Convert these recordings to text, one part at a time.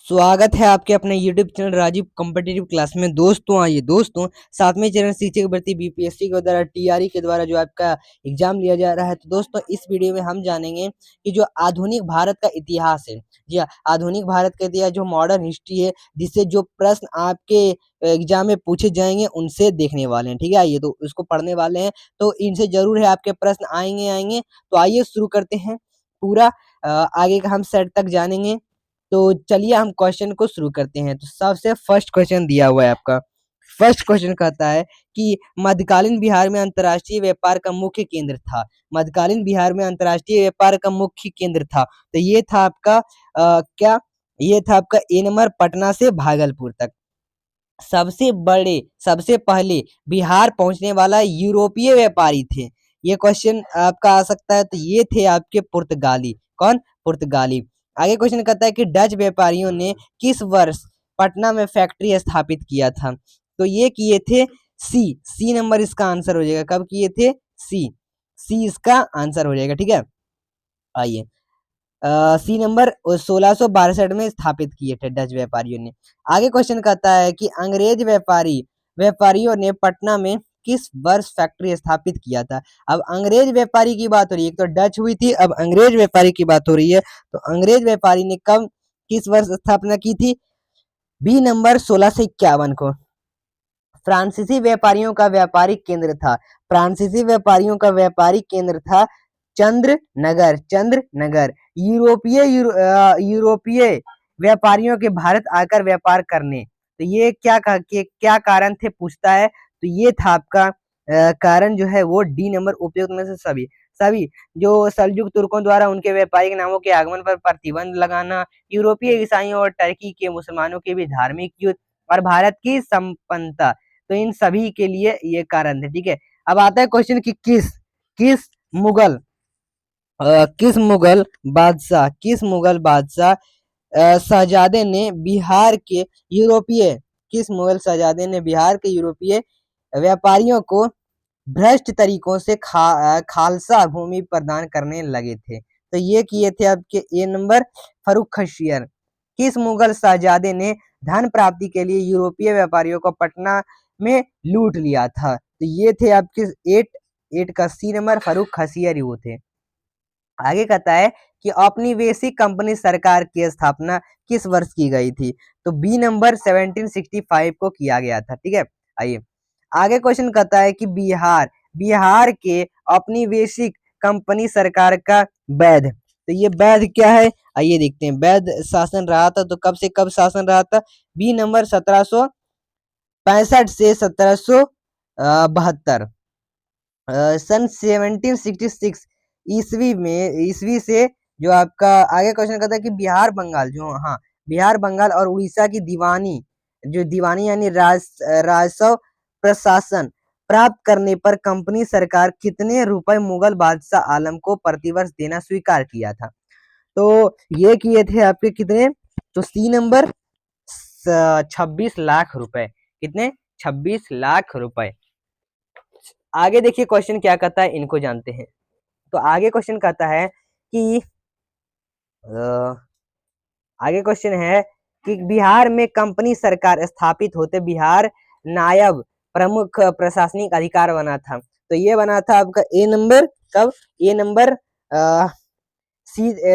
स्वागत है आपके अपने YouTube channel Rajiv competitive class में। दोस्तों आइए दोस्तों, सातवें चरण शिक्षक भर्ती बीपीएससी के द्वारा टीआरई के द्वारा जो आपका एग्जाम लिया जा रहा है। तो दोस्तों इस वीडियो में हम जानेंगे कि जो आधुनिक भारत का इतिहास है, जी हाँ, आधुनिक भारत का इतिहास जो मॉडर्न हिस्ट्री है, जिससे जो प्रश्न आपके एग्जाम में पूछे जाएंगे उनसे देखने वाले हैं। ठीक है, आइए तो उसको पढ़ने वाले हैं, तो इनसे जरूर है आपके प्रश्न आएंगे। तो आइए शुरू करते हैं। पूरा आगे का हम सेट तक जानेंगे। तो चलिए हम क्वेश्चन को शुरू करते हैं। तो सबसे फर्स्ट क्वेश्चन दिया हुआ है आपका। फर्स्ट क्वेश्चन कहता है कि मध्यकालीन बिहार में अंतर्राष्ट्रीय व्यापार का मुख्य केंद्र था। मध्यकालीन बिहार में अंतर्राष्ट्रीय व्यापार का मुख्य केंद्र था। तो ये था आपका क्या, ये था आपका ए नंबर, पटना से भागलपुर तक। सबसे पहले बिहार पहुंचने वाला यूरोपीय व्यापारी थे। ये क्वेश्चन आपका आ सकता है। तो ये थे आपके पुर्तगाली। कौन? पुर्तगाली। आगे क्वेश्चन कहता है कि डच व्यापारियों ने किस वर्ष पटना में फैक्ट्री स्थापित किया था। तो ये किए थे सी नंबर इसका आंसर हो जाएगा। कब किए थे? सी इसका आंसर हो जाएगा। ठीक है, आइए सी नंबर 1662 में स्थापित किए थे डच व्यापारियों ने। आगे क्वेश्चन कहता है कि अंग्रेज व्यापारियों ने पटना में किस वर्ष फैक्ट्री स्थापित किया था। अब अंग्रेज व्यापारी की बात हो रही है, एक तो डच हुई थी, अब अंग्रेज व्यापारी की बात हो रही है। तो अंग्रेज व्यापारी ने कब, किस वर्ष स्थापना की थी? बी नंबर 1651 को। फ्रांसीसी व्यापारियों का व्यापारिक केंद्र था। फ्रांसीसी व्यापारियों का व्यापारिक केंद्र था चंद्रनगर। यूरोपीय व्यापारियों के भारत आकर व्यापार करने। तो ये क्या कारण थे पूछता है। तो ये था आपका कारण जो है वो डी नंबर, उपयुक्त में से सभी जो सल्जुक तुर्कों द्वारा उनके व्यापारिक नामों के आगमन पर प्रतिबंध लगाना, यूरोपीय ईसाइयों और टर्की के मुसलमानों के भी धार्मिक युद्ध, और भारत की संपन्नता। तो इन सभी के लिए ये कारण थे। ठीक है, अब आता है क्वेश्चन कि किस मुगल शहजादे ने बिहार के यूरोपीय किस मुगल शहजादे ने बिहार के यूरोपीय व्यापारियों को भ्रष्ट तरीकों से खालसा भूमि प्रदान करने लगे थे। तो ये किए थे आपके ए नंबर, फर्रुख खसियर। किस मुगल शहजादे ने धन प्राप्ति के लिए यूरोपीय व्यापारियों को पटना में लूट लिया था। तो ये थे आपके एट का सी नंबर, फर्रुख खसियर ही वो थे। आगे कहता है कि औपनिवेशिक कंपनी सरकार की स्थापना किस वर्ष की गई थी। तो बी नंबर 1765 को किया गया था। ठीक है, आइए आगे क्वेश्चन कहता है कि बिहार के औपनिवेशिक कंपनी सरकार का वैध। तो ये वैध क्या है, आइए देखते हैं। वैध शासन रहा था, तो कब से कब शासन रहा था? बी नंबर 1765 से 1772। सन 1766 ईस्वी से जो आपका आगे क्वेश्चन कहता है कि बिहार बंगाल और उड़ीसा की दीवानी यानी राजस्व प्रशासन प्राप्त करने पर कंपनी सरकार कितने रुपए मुगल बादशाह आलम को प्रतिवर्ष देना स्वीकार किया था। तो ये किए थे आपके कितने? तो सी नंबर 26 लाख रुपए। कितने? 26 लाख रुपए। आगे देखिए क्वेश्चन क्या कहता है, इनको जानते हैं। तो आगे क्वेश्चन कहता है कि आगे क्वेश्चन है कि बिहार में कंपनी सरकार स्थापित होते बिहार नायब प्रमुख प्रशासनिक अधिकार बना था। तो ये बना था आपका ए नंबर, कब? ए नंबर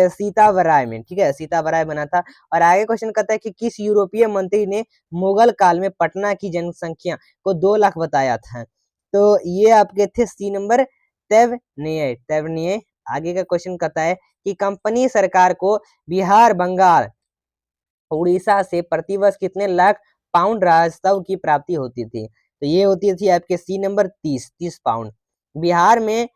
सीताबराय में। ठीक है, सीताबराय बना था। और आगे क्वेश्चन कहता है कि किस यूरोपीय मंत्री ने मुगल काल में पटना की जनसंख्या को 2 लाख बताया था। तो ये आपके थे सी नंबर, तेवनिये। आगे का क्वेश्चन कहता है कि कंपनी सरकार को बिहार बंगाल उड़ीसा से प्रतिवर्ष कितने लाख पाउंड राजस्व की प्राप्ति होती थी। तो ये होती थी आपके सी नंबर 30 पाउंड। बिहार में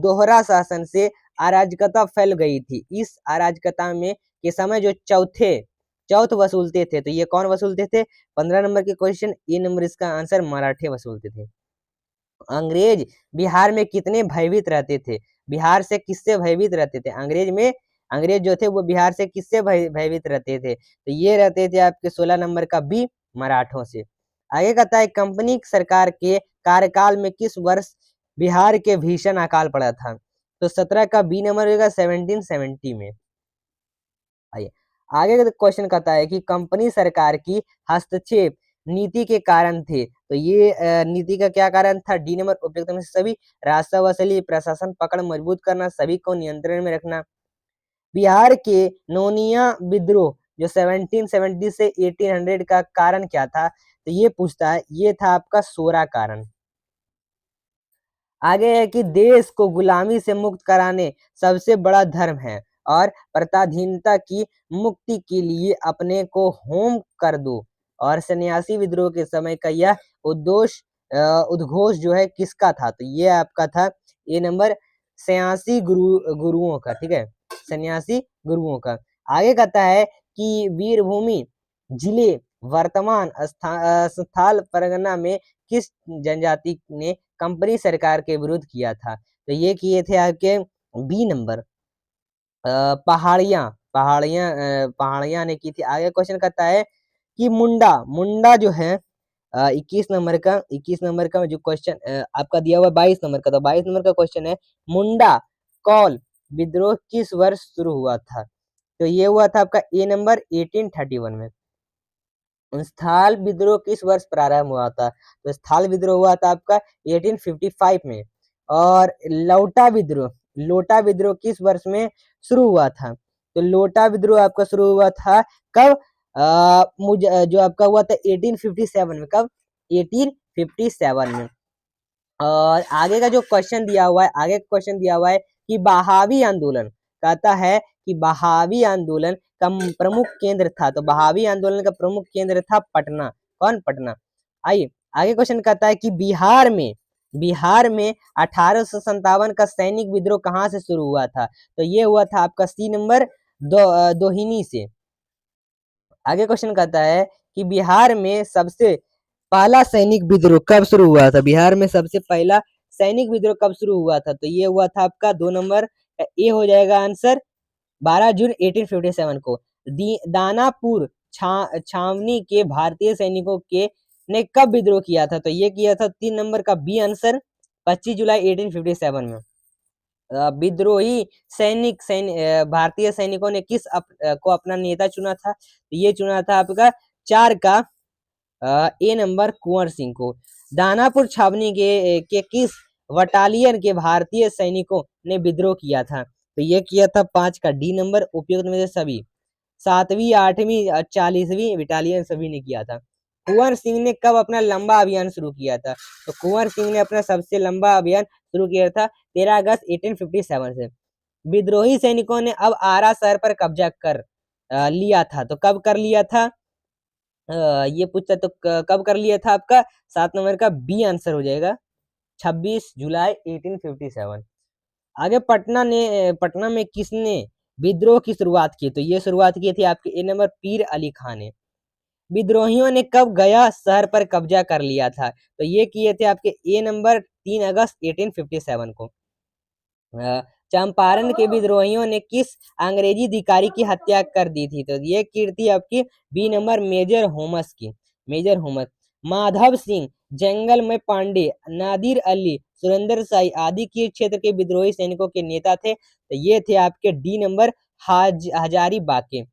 दोहरा शासन से अराजकता फैल गई थी। इस अराजकता में के समय जो चौथ वसूलते थे, तो ये कौन वसूलते थे? 15 नंबर के क्वेश्चन, ए नंबर इसका आंसर, मराठे वसूलते थे। अंग्रेज बिहार में कितने भयभीत रहते थे? बिहार से किससे भयभीत रहते थे? अंग्रेज जो थे वो बिहार से किससे भयभीत रहते थे? तो ये रहते थे आपके 16 नंबर का बी, मराठों से। आगे कहता है कंपनी सरकार के कार्यकाल में किस वर्ष बिहार के भीषण अकाल पड़ा था। तो 17 का बी नंबर होगा 1770 में। आइए आगे का क्वेश्चन कहता है कि कंपनी सरकार की हस्तक्षेप नीति के कारण थे। तो ये नीति का क्या कारण था? डी नंबर उपयुक्त में से सभी, राजस्व वसूली, प्रशासन पकड़ मजबूत करना, सभी को नियंत्रण में रखना। बिहार के नोनिया विद्रोह जो 1770 से 1800 का कारण क्या था? तो ये पूछता है, ये था आपका 16 कारण। आगे है कि देश को गुलामी से मुक्त कराने सबसे बड़ा धर्म है और प्रताधीनता की मुक्ति के लिए अपने को होम कर दो। और सन्यासी विद्रोह के समय का यह उद्घोष जो है किसका था? तो ये आपका था ए नंबर सन्यासी गुरुओं का। ठीक है, सन्यासी गुरुओं का। आगे कहता है कि वीरभूमि जिले वर्तमान स्थाल परगना में किस जनजाति ने कंपनी सरकार के विरुद्ध किया था? तो ये किए थे आपके बी नंबर पहाड़ियां ने की थी। आगे क्वेश्चन कहता है कि मुंडा जो है 21 नंबर का जो क्वेश्चन आपका दिया हुआ 22 नंबर का, तो 22 नंबर का क्वेश्चन है मुंडा कौल विद्रोह किस वर्ष शुरू हुआ था? तो ये हुआ था आपका ए नंबर 1831 में। स्थाल विद्रोह किस वर्ष प्रारंभ हुआ था? तो स्थाल विद्रोह हुआ था आपका 1855 में। और लोटा विद्रोह किस वर्ष में शुरू हुआ था? तो लोटा विद्रोह आपका शुरू हुआ था कब? मुझे जो आपका हुआ था 1857 में। कब? 1857 में। और आगे का क्वेश्चन दिया हुआ है कि बहावी आंदोलन कहता है कि बहावी आंदोलन का प्रमुख केंद्र था। तो बहावी आंदोलन का प्रमुख केंद्र था पटना। कौन? पटना। आइए आगे क्वेश्चन कहता है कि बिहार में 1857 का सैनिक विद्रोह कहाँ से शुरू हुआ था? तो ये हुआ था आपका सी नंबर दोहिनी से। आगे क्वेश्चन कहता है कि बिहार में सबसे पहला सैनिक विद्रोह कब शुरू हुआ था? बिहार में सबसे पहला सैनिक विद्रोह कब शुरू हुआ था? तो ये हुआ था आपका 2 नंबर ए हो जाएगा आंसर 12 जून 1857 को। दानापुर छावनी के भारतीय सैनिकों के ने कब विद्रोह किया था? तो ये किया था 3 नंबर का बी आंसर 25 जुलाई 1857 में। विद्रोही भारतीय सैनिकों ने को अपना नेता चुना था? तो ये चुना था आपका 4 का ए नंबर कुंवर सिंह को। दानापुर छावनी के किस बटालियन के भारतीय सैनिकों ने विद्रोह किया था? तो ये किया था 5 का डी नंबर उपयुक्त में से सभी, 7वीं 8वीं 40वीं बटालियन सभी ने किया था। कुंवर सिंह ने कब अपना लंबा अभियान शुरू किया था? तो कुंवर सिंह ने अपना सबसे लंबा अभियान शुरू किया था 13 अगस्त 1857 से। विद्रोही सैनिकों ने अब आरा शहर पर कब्जा कर लिया था। तो कब कर लिया था? ये पूछता तो कब कर लिया था आपका 7 नंबर का बी आंसर हो जाएगा 26 जुलाई 1857। आगे पटना में किसने विद्रोह की शुरुआत की? तो ये शुरुआत की थी आपके ए नंबर पीर अली खान ने। विद्रोहियों ने कब गया शहर पर कब्जा कर लिया था? तो ये किए थे आपके ए नंबर 3 अगस्त 1857 को। चंपारण के विद्रोहियों ने किस अंग्रेजी अधिकारी की हत्या कर दी थी? तो ये कीर्ति आपकी बी नंबर मेजर होमस। माधव सिंह, जंगल में पांडे, नादिर अली, सुरेंद्र शाही आदि के क्षेत्र के विद्रोही सैनिकों के नेता थे। तो ये थे आपके डी नंबर हजारी बाके।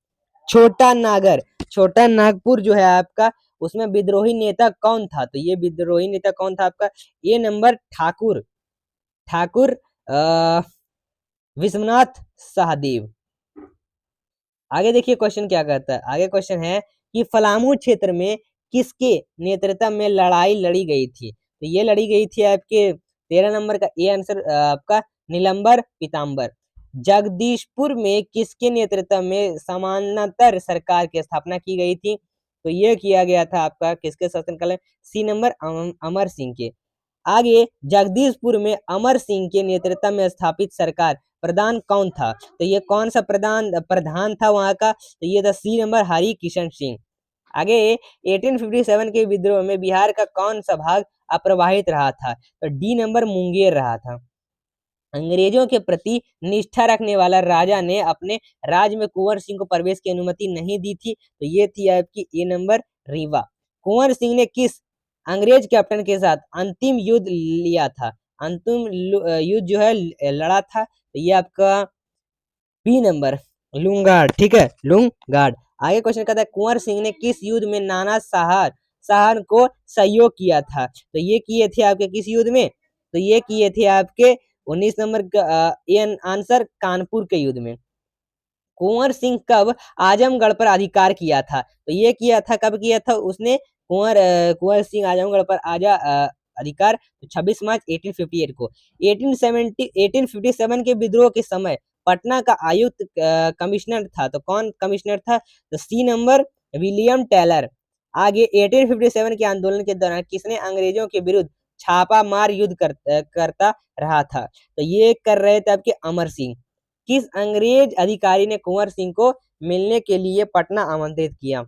छोटा नागपुर जो है आपका, उसमें विद्रोही नेता कौन था? तो ये विद्रोही नेता कौन था आपका? A number Thakur Vishwanath Sahdev. आगे देखिए क्वेश्चन क्या कहता है। आगे क्वेश्चन है कि फलामू क्षेत्र में किसके नेतृत्व में लड़ाई लड़ी गई थी? तो ये लड़ी गई थी आपके 13 नंबर का ए आंसर आपका नीलंबर पीताम्बर। जगदीशपुर में किसके नेतृत्व में समानांतर सरकार की स्थापना की गई थी? तो ये किया गया था आपका किसके शासनकाल में? सी नंबर अमर सिंह के। आगे जगदीशपुर में अमर सिंह के नेतृत्व में स्थापित सरकार प्रधान कौन था? तो ये कौन सा प्रधान था वहां का? तो ये था सी नंबर हरि किशन सिंह। आगे 1857 के विद्रोह में बिहार का कौन सा भाग अप्रभावित रहा था? तो डी नंबर मुंगेर रहा था। अंग्रेजों के प्रति निष्ठा रखने वाला राजा ने अपने राज्य में कुंवर सिंह को प्रवेश की अनुमति नहीं दी थी। तो ये थी आपकी ए नंबर रीवा। कुंवर सिंह ने किस अंग्रेज कैप्टन के साथ अंतिम युद्ध लिया था? अंतिम युद्ध जो है लड़ा था? तो ये आपका बी नंबर लूंगाड़, ठीक है, लूंगाड़। आगे क्वेश्चन कहता है कुंवर सिंह ने किस युद्ध में नाना साहब को सहयोग किया था? तो ये किए थे आपके किस युद्ध में? तो ये किए थे आपके 19 नंबर का ये आंसर कानपुर के युद्ध में। कुंवर सिंह कब आजमगढ़ पर अधिकार किया था? तो ये किया था, कब किया था उसने? कुंवर सिंह आजमगढ़ पर अधिकार 26 मार्च 1858 को। 1857 के विद्रोह के समय पटना का आयुक्त कमिश्नर था, तो कौन कमिश्नर था? तो सी नंबर विलियम टेलर। आगे 1857 के आंदोलन के दौरान किसने अंग्रेजों के विरुद्ध छापा मार युद्ध करता रहा था? तो ये कर रहे थे आपके अमर सिंह। किस अंग्रेज अधिकारी ने कुंवर सिंह को मिलने के लिए पटना आमंत्रित किया?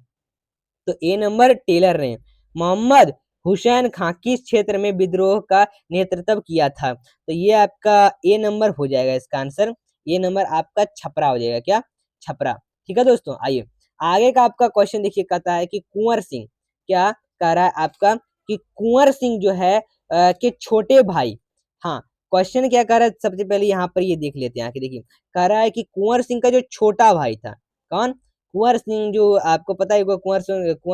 तो ए नंबर टेलर ने। मोहम्मद हुसैन खां किस क्षेत्र में विद्रोह का नेतृत्व किया था? तो ये आपका ए नंबर हो जाएगा इसका आंसर। ये नंबर आपका छपरा हो जाएगा, क्या? छपरा। ठीक है दोस्तों, आइए आगे का आपका क्वेश्चन देखिए, कहता है कि कुंवर सिंह क्या कह रहा है आपका कि कुंवर सिंह जो है के छोटे भाई, हाँ क्वेश्चन क्या कह रहा है सबसे पहले यहाँ पर ये देख लेते हैं। आके देखिए, कह रहा है कि कुंवर सिंह का जो छोटा भाई था, कौन? कुंवर सिंह, जो आपको पता है कुंवर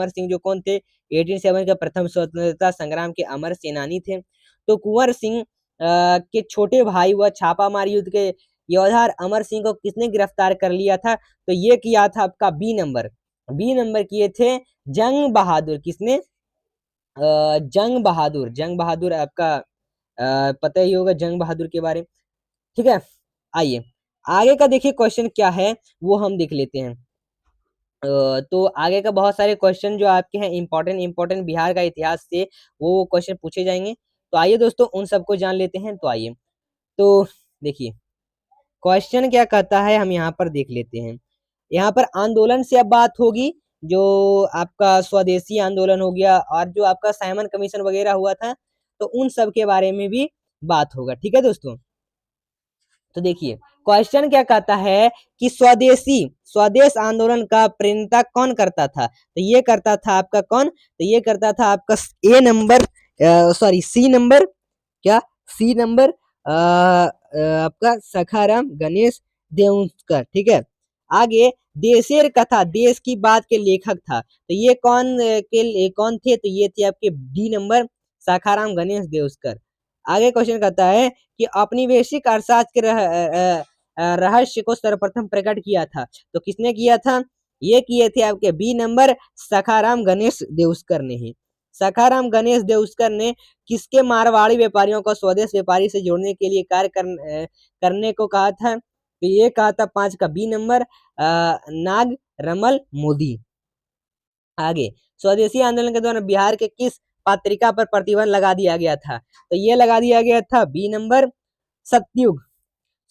सिंह जो कौन थे? 1857 के प्रथम स्वतंत्रता संग्राम के अमर सेनानी थे। तो कुंवर सिंह के छोटे भाई व छापामार युद्ध के योद्धा अमर सिंह को किसने गिरफ्तार कर लिया था? तो ये किया था आपका बी नंबर। बी नंबर किए थे जंग बहादुर। किसने? जंग बहादुर आपका पता ही होगा जंग बहादुर के बारे में। ठीक है, आइए आगे का देखिए क्वेश्चन क्या है वो हम देख लेते हैं। तो आगे का बहुत सारे क्वेश्चन जो आपके हैं इंपॉर्टेंट बिहार का इतिहास से वो क्वेश्चन पूछे जाएंगे। तो आइए दोस्तों उन सबको जान लेते हैं। तो आइए, तो देखिए क्वेश्चन क्या कहता है हम यहाँ पर देख लेते हैं। यहाँ पर आंदोलन से अब बात होगी, जो आपका स्वदेशी आंदोलन हो गया और जो आपका साइमन कमीशन वगैरह हुआ था, तो उन सब के बारे में भी बात होगा। ठीक है दोस्तों, तो देखिए क्वेश्चन क्या कहता है कि स्वदेश आंदोलन का प्रेरणा कौन करता था? तो ये करता था आपका कौन? तो ये करता था आपका A number, sorry C number, क्या? सी नंबर आपका सखाराम गणेश देउस्कर। ठीक है, आगे देशेर कथा, देश की बात के लेखक था, तो ये कौन थे? तो ये थे आपके डी नंबर सखाराम गणेश देउस्कर। आगे क्वेश्चन कहता है कि औपनिवेशिक अर्थशास्त्र के रहस्य को सर्वप्रथम प्रकट किया था, तो किसने किया था? ये किए थे आपके बी नंबर सखाराम गणेश देउस्कर ने ही। सखाराम गणेश देउस्कर ने किसके मारवाड़ी व्यापारियों को स्वदेश व्यापारी से जोड़ने के लिए करने को कहा था? तो ये कहा था 5 का बी नंबर नाग रमल मोदी। आगे स्वदेशी आंदोलन के दौरान बिहार के किस पत्रिका पर प्रतिबंध लगा दिया गया था? तो ये लगा दिया गया था बी नंबर सत्युग।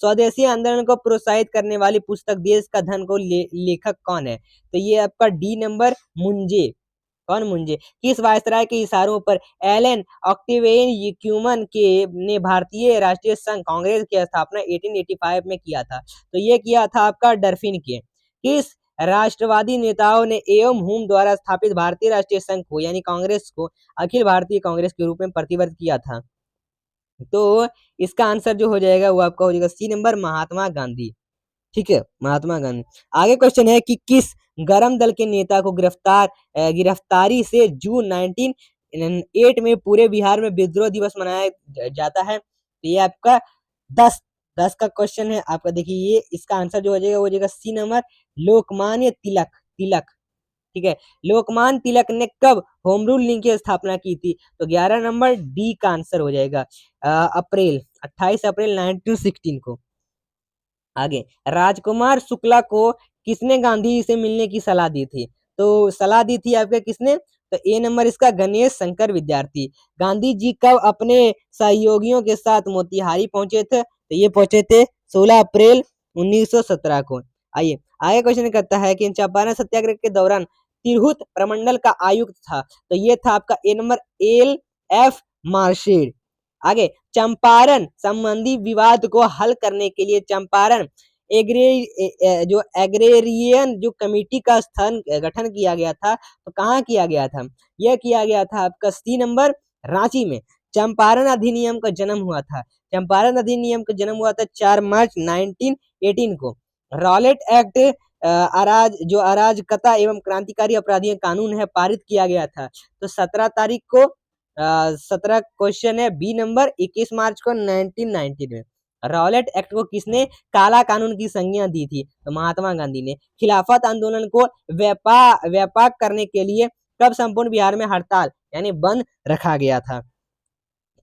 स्वदेशी आंदोलन को प्रोत्साहित करने वाली पुस्तक देश का धन को लेखक कौन है? तो ये आपका डी नंबर मुंजे। कौन? मुंजे। किस वायसराय के इशारों पर एलन ऑक्टेवियन क्यूमन के ने भारतीय राष्ट्रीय संघ कांग्रेस की स्थापना 1885 में किया था? तो ये किया था आपका डरफिन के। किस राष्ट्रवादी नेताओं ने एवं हुम द्वारा स्थापित भारतीय राष्ट्रीय संघ को यानी कांग्रेस को अखिल भारतीय कांग्रेस के रूप में प्रतिबद्ध किया था? तो इसका आंसर जो हो जाएगा वो आपका हो जाएगा सी नंबर महात्मा गांधी। ठीक है, महात्मा गांधी। आगे क्वेश्चन है कि किस गरम दल के नेता को गिरफ्तारी से जून 1908 में पूरे बिहार में विद्रोह दिवस मनाया जाता है? तो ये आपका 10 10 का क्वेश्चन है आपका। देखिए ये इसका आंसर जो हो जाएगा सी नंबर लोकमान्य तिलक। तिलक, ठीक है। लोकमान्य तिलक ने कब होम रूल लीग की स्थापना की थी? तो 11 नंबर डी का आंसर हो जाएगा अप्रैल 28 अप्रैल 1916 को। आगे राजकुमार शुक्ला को किसने गांधी से मिलने की सलाह दी थी? तो सलाह दी थी आपके किसने? तो ए नंबर इसका गणेश शंकर विद्यार्थी। गांधी जी कब अपने सहयोगियों के साथ मोतिहारी पहुंचे थे? तो ये पहुंचे थे 16 अप्रैल 1917 को। आइए आगे क्वेश्चन करता है कि चंपारण सत्याग्रह के दौरान तिरहुत प्रमंडल का आयुक्त था, तो ये था आपका A number L F martial. आगे चंपारण संबंधी विवाद को हल करने के लिए चंपारण जो एग्रेरियन जो कमेटी का गठन किया गया था, तो कहाँ किया गया था? यह किया गया था आपका सी नंबर रांची में। चंपारण अधिनियम का जन्म हुआ था। चंपारण अधिनियम का जन्म हुआ था 4 मार्च 1918 को। रॉलेट एक्ट अराजकता एवं क्रांतिकारी अपराधियों कानून है पारित किया गया था। तो 17 तारीख को 17 क्वेश्चन है बी नंबर 21 मार्च को 1990 में रॉलेट एक्ट को किसने काला कानून की संज्ञा दी थी? तो महात्मा गांधी ने। खिलाफत आंदोलन को व्यापक करने के लिए कब संपूर्ण बिहार में हड़ताल यानी बंद रखा गया था?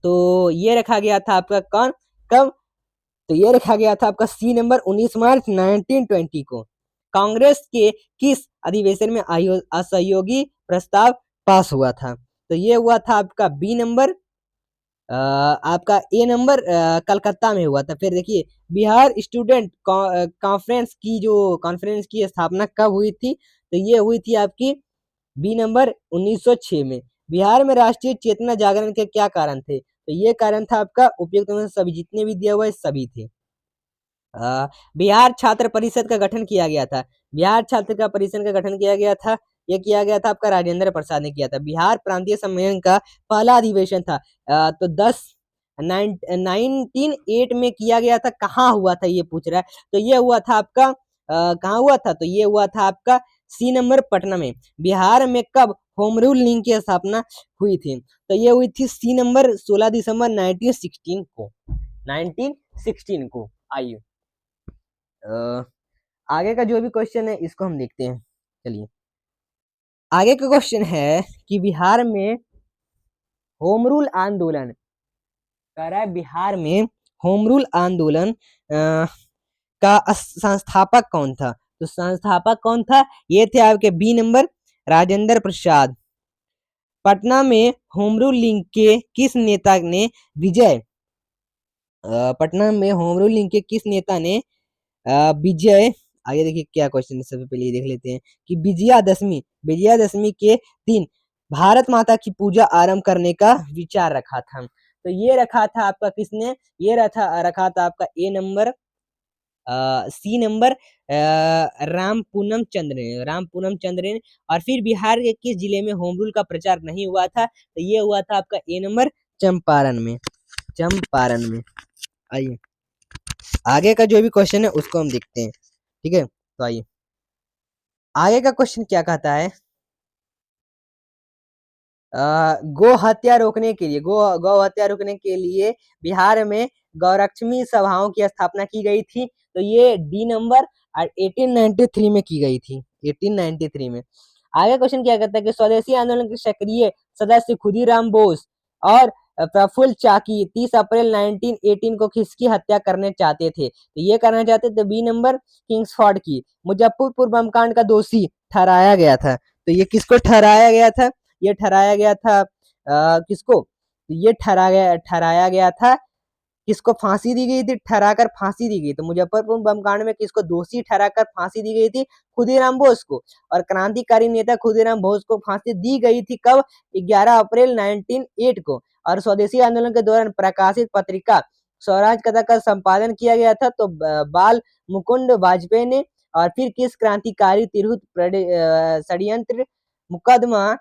तो ये रखा गया था आपका कौन कब? तो ये रखा गया था आपका सी नंबर 19 मार्च 1920 को। कांग्रेस के किस अधिवेशन में असहयोगी प्रस्ताव पास हुआ था? तो ये हुआ था आपका बी नंबर आपका ए नंबर कलकत्ता में हुआ था। फिर देखिए बिहार स्टूडेंट कॉन्फ्रेंस की स्थापना कब हुई थी? तो ये हुई थी आपकी बी नंबर 1906 में। बिहार में राष्ट्रीय चेतना जागरण के क्या कारण थे? तो ये कारण था आपका उपयुक्त में सभी जितने भी दिया हुआ है सभी थे। बिहार छात्र परिषद का गठन किया गया था। बिहार छात्र का परिषद का गठन किया गया था। ये किया गया था आपका राजेंद्र प्रसाद ने किया था। बिहार प्रांतीय सम्मेलन का पहला अधिवेशन था तो 1908 में किया गया था। कहाँ हुआ था ये पूछ रहा है। तो ये हुआ था आपका कहाँ हुआ था? तो ये हुआ था आपका सी नंबर पटना में। बिहार में कब होम रूल लीग की स्थापना हुई थी? तो ये हुई थी सी नंबर 16 दिसंबर 1916 को 1916 को। आइए आगे का जो भी क्वेश्चन है इसको हम देखते हैं। चलिए आगे का क्वेश्चन है कि बिहार में होम रूल आंदोलन कह रहा है बिहार में होम रूल आंदोलन का संस्थापक कौन था? तो संस्थापक कौन था? ये थे आपके बी नंबर राजेंद्र प्रसाद। पटना में होम रूल लीग के किस नेता ने विजय पटना में होम रूल लीग के किस नेता ने विजय आगे देखिए क्या क्वेश्चन है सबसे पहले देख लेते हैं कि विजयादशमी के दिन भारत माता की पूजा आरंभ करने का विचार रखा था। तो ये रखा था आपका किसने? ये रखा था आपका A number C number Ram Poonam Chandra ने। और फिर बिहार के किस जिले में होम रूल का प्रचार नहीं हुआ था? तो ये हुआ था आपका ए नंबर चंपारण में। आइए आगे का जो भी क्वेश्चन है उसको हम देखते हैं। ठीक है तो आइए आगे का क्वेश्चन क्या कहता है गौ हत्या रोकने के लिए गौ हत्या रोकने के लिए बिहार में गौरक्षमी सभाओं की स्थापना की गई थी। तो ये डी नंबर 1893 में की गई थी 1893 में। आगे क्वेश्चन क्या कहता है कि स्वदेशी आंदोलन के सक्रिय सदस्य खुदीराम बोस और प्रफुल्ल चाकी 30 अप्रैल 1918 को किसकी हत्या करने चाहते थे? तो ये करना चाहते थे बी नंबर किंग्सफोर्ड की। मुजफ्फरपुर बम कांड का दोषी ठहराया गया था। तो ये किसको ठहराया गया था? ये ठहराया गया था किसको? तो ये ठहराया गया था किसको फांसी दी गई थी? ठहराकर फांसी दी गई। तो मुजफ्फरपुर बम कांड में किसको दोषी ठहराकर फांसी दी गई थी? खुदीराम बोस को। और क्रांतिकारी नेता खुदीराम बोस को फांसी दी गई थी कब? 11 अप्रैल 1908 को। और स्वदेशी आंदोलन के दौरान प्रकाशित पत्रिका स्वराज कथा का संपादन किया गया था तो बाल मुकुंद वाजपेयी ने। और फिर किस क्रांतिकारी तिरहुत षड्यंत्र मुकदमा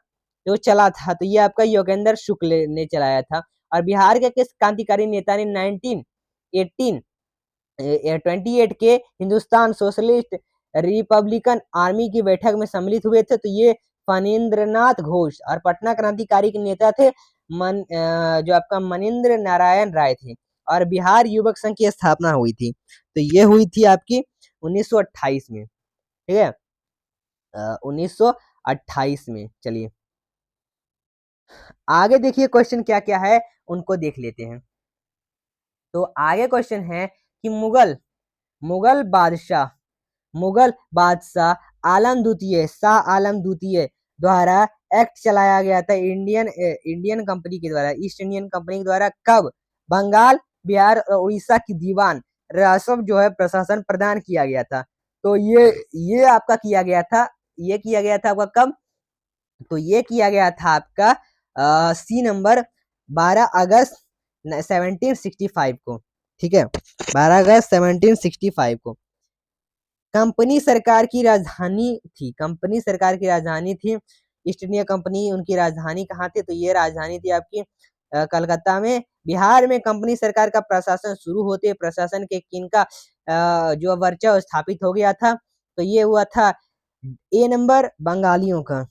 जो चला था? तो ये आपका योगेंद्र शुक्ल ने चलाया था। और बिहार के किस क्रांतिकारी नेता ने 1928 के हिंदुस्तान सोशलिस्ट रिपब्लिकन आर्मी की बैठक में सम्मिलित हुए थे? तो ये फणींद्रनाथ घोष। और पटना क्रांतिकारी के नेता थे जो आपका मनींद्र नारायण राय थे। और बिहार युवक संघ की स्थापना हुई थी। तो ये हुई थी आपकी 1928 में। ठीक है 1928 में। चलिए आगे देखिए क्वेश्चन क्या क्या है उनको देख लेते हैं। तो आगे क्वेश्चन है कि मुगल बादशाह शाह आलम द्वितीय द्वारा एक्ट चलाया गया था इंडियन कंपनी के द्वारा ईस्ट इंडियन कंपनी के द्वारा कब बंगाल बिहार और उड़ीसा की दीवान राजस्व जो है प्रशासन प्रदान किया गया था? तो ये आपका किया गया था। ये किया गया था आपका कब? तो ये किया गया था आपका सी नंबर 12 अगस्त 1765 को। ठीक है 12 अगस्त 1765 को। कंपनी सरकार की राजधानी थी ईस्ट इंडिया कंपनी। उनकी राजधानी कहाँ थी? तो ये राजधानी थी आपकी कलकत्ता में। बिहार में कंपनी सरकार का प्रशासन शुरू होते प्रशासन के किनका जो वर्चस्व स्थापित हो गया था, तो ये हुआ था ए नंबर बंगालियों का।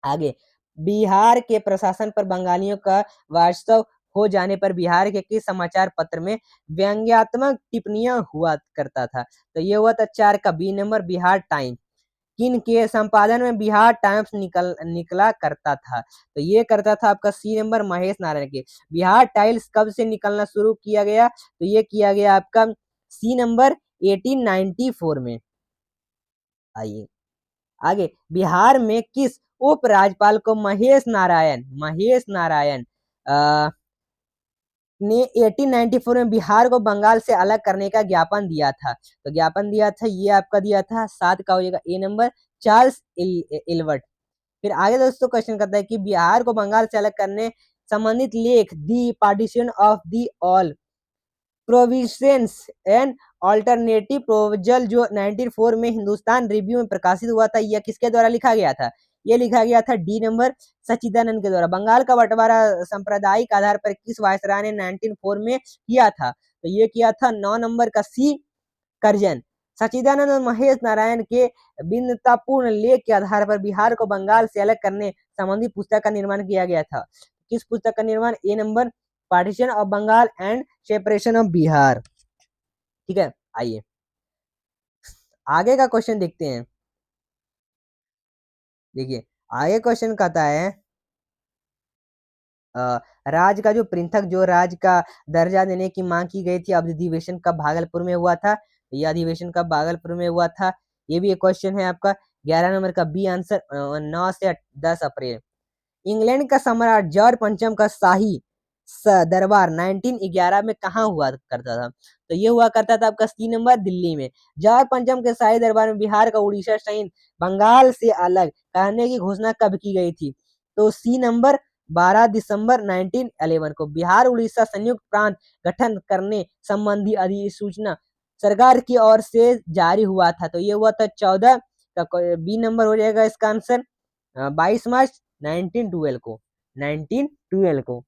आगे, बिहार के प्रशासन पर बंगालियों का वास्तव हो जाने पर बिहार के किस समाचार पत्र में व्यंग्यात्मक टिप्पणियां हुआ करता था? तो ये हुआ था 4 का बी नंबर बिहार टाइम। किन के संपादन में बिहार टाइम्स निकला करता था? तो ये करता था आपका सी नंबर महेश नारायण के। बिहार टाइम्स कब से निकलना शुरू किया गया? तो ये किया गया आपका सी नंबर 1894 में। आइए आगे, बिहार में किस उपराज्यपाल को महेश नारायण ने 1894 में बिहार को बंगाल से अलग करने का ज्ञापन दिया था? तो ज्ञापन दिया था, ये आपका दिया था 7 का हो जाएगा ए नंबर चार्ल्स इल्बर्ट। फिर आगे दोस्तों क्वेश्चन करता है कि बिहार को बंगाल से अलग करने संबंधित लेख the partition of the all provisions and alternative provisional जो 1904 में हिंदुस्तान रिव्यू में प्रकाशित हुआ था, यह किसके द्वारा लिखा गया था? ये लिखा गया था डी नंबर सच्चिदानंद के द्वारा। बंगाल का बंटवारा सांप्रदायिक आधार पर किस वायसराय ने 1904 में किया था? तो ये किया था 9 नंबर का सी कर्जन। सच्चिदानंद और महेश नारायण के भिन्नतापूर्ण लेख के आधार पर बिहार को बंगाल से अलग करने संबंधी पुस्तक का निर्माण किया गया था। किस पुस्तक का निर्माण? A number partition of Bengal and separation of Bihar. ठीक है, आइए आगे का क्वेश्चन देखते हैं। देखिए आगे क्वेश्चन कहता है राज्य का जो पृथक जो राज्य का दर्जा देने की मांग की गई थी, अधिवेशन कब भागलपुर में हुआ था? यह अधिवेशन कब भागलपुर में हुआ था? ये भी एक क्वेश्चन है आपका। 11 नंबर का बी आंसर 9 से 10 अप्रैल। इंग्लैंड का सम्राट जॉर्ज पंचम का शाही दरबार 1911 में कहाँ हुआ करता था? तो ये हुआ करता था आपका सी नंबर दिल्ली में। जॉर्ज पंचम के शाही दरबार में बिहार का उड़ीसा सहित बंगाल से अलग करने की घोषणा कब की गई थी? तो सी नंबर 12 दिसंबर 1911 को। बिहार उड़ीसा संयुक्त प्रांत गठन करने संबंधी अधिसूचना सरकार की ओर से जारी हुआ था। तो ये हुआ था 14 का। बी नंबर हो जाएगा इसका आंसर 22 मार्च 1912 को। 1912 को।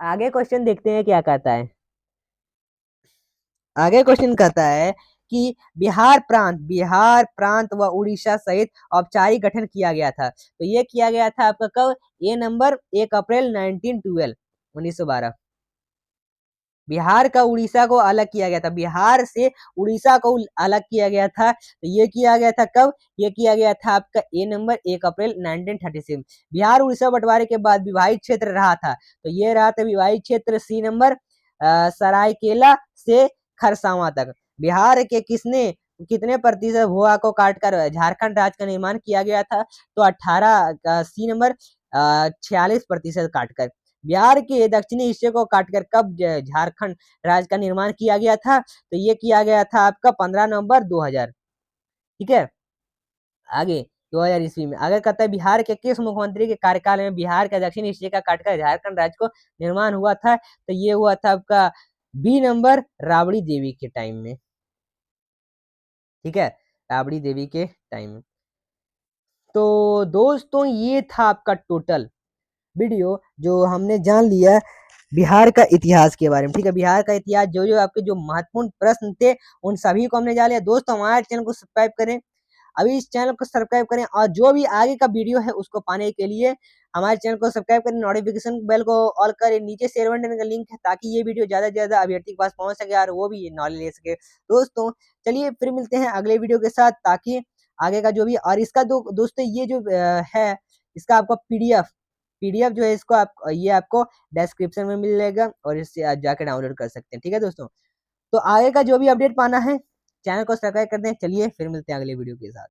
आगे क्वेश्चन देखते हैं क्या कहता है। आगे क्वेश्चन कहता है कि बिहार प्रांत व उड़ीसा सहित औपचारिक गठन किया गया था। तो ये किया गया था आपका कब? ए नंबर 1 अप्रैल 1912 1912। बिहार का उड़ीसा को अलग किया गया था। बिहार से उड़ीसा को अलग किया गया था। तो ये किया गया था कब? ये किया गया था आपका ए नंबर 1 अप्रैल 1937। बिहार उड़ीसा बंटवारे के बाद विभाजित क्षेत्र रहा था। तो ये रहा था विभाजित क्षेत्र सी नंबर सरायकेला से खरसावां तक। बिहार के कितने प्रतिशत भूआ को काटकर झारखंड राज्य का निर्माण किया गया था? तो 18 सी नंबर 46% काटकर। बिहार के दक्षिणी हिस्से को काटकर कब झारखंड राज्य का निर्माण किया गया था? तो ये किया गया था आपका 15 नवंबर 2000। ठीक है, आगे 2000 ईस्वी में। आगे कहता है बिहार के किस मुख्यमंत्री के कार्यकाल में बिहार के दक्षिणी हिस्से का काटकर झारखंड राज्य को निर्माण हुआ था? तो ये हुआ था आपका बी नंबर राबड़ी देवी के टाइम में। ठीक है, राबड़ी देवी के टाइम में। तो दोस्तों ये था आपका टोटल वीडियो जो हमने जान लिया बिहार का इतिहास के बारे में। ठीक है, बिहार का इतिहास जो आपके जो महत्वपूर्ण प्रश्न थे उन सभी को हमने जान लिया। दोस्तों हमारे चैनल को सब्सक्राइब करें, अभी इस चैनल को सब्सक्राइब करें और जो भी आगे का वीडियो है उसको पाने के लिए हमारे चैनल को सब्सक्राइब करें, नोटिफिकेशन बेल को ऑल करें। नीचे शेयर बटन का लिंक है ताकि ये वीडियो ज्यादा से ज्यादा अभ्यर्थी के पास पहुंच सके और वो भी नॉलेज ले सके। दोस्तों चलिए फिर मिलते हैं अगले वीडियो के साथ, ताकि आगे का जो भी और इसका दोस्तों ये जो है इसका आपको पीडीएफ जो है इसको ये आपको डिस्क्रिप्शन में मिलेगा और इससे आप जाकर डाउनलोड कर सकते हैं। ठीक है दोस्तों, तो आगे का जो भी अपडेट पाना है चैनल को सब्सक्राइब कर दें। चलिए फिर मिलते हैं अगले वीडियो के साथ।